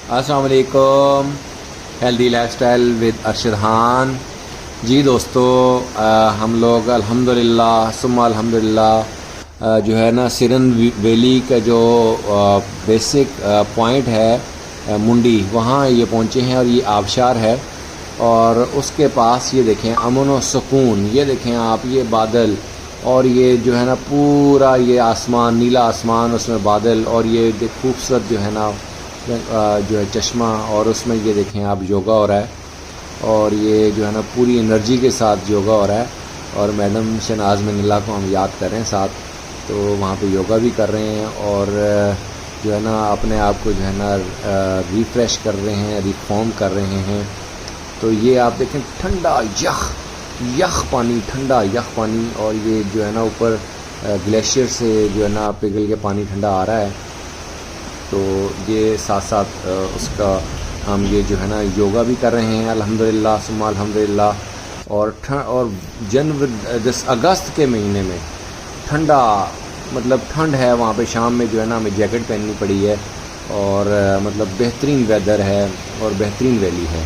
अस्सलाम वालेकुम। Healthy lifestyle with Arshad Khan. जी दोस्तों, हम लोग अल्हम्दुलिल्लाह सुम्मा अल्हम्दुलिल्लाह जो है ना सिरन वैली का जो बेसिक पॉइंट है मुंडी, वहाँ ये पहुँचे हैं और ये आबशार है। और उसके पास ये देखें अमन व सुकून, ये देखें आप, ये बादल और ये जो है ना पूरा ये आसमान, नीला आसमान, उसमें बादल और ये खूबसूरत जो है ना जो है चश्मा, और उसमें ये देखें आप योगा हो रहा है और ये जो है ना पूरी एनर्जी के साथ योगा हो रहा है। और मैडम शहनाज मिनल्ला को हम याद कर रहे हैं साथ, तो वहाँ पे योगा भी कर रहे हैं और जो है ना अपने आप को जो है ना रिफ़्रेश कर रहे हैं, रिफॉर्म कर रहे हैं। तो ये आप देखें ठंडा यख पानी, ठंडा यख पानी, और ये जो है ना ऊपर ग्लेशियर से जो है ना पिघल के पानी ठंडा आ रहा है। तो ये साथ साथ उसका हम ये जो है ना योगा भी कर रहे हैं अल्हम्दुलिल्लाह सुम्मा अल्हम्दुलिल्लाह। और जिस अगस्त के महीने में ठंडा, मतलब ठंड है वहाँ पे, शाम में जो है ना हमें जैकेट पहननी पड़ी है और मतलब बेहतरीन वेदर है और बेहतरीन वैली है।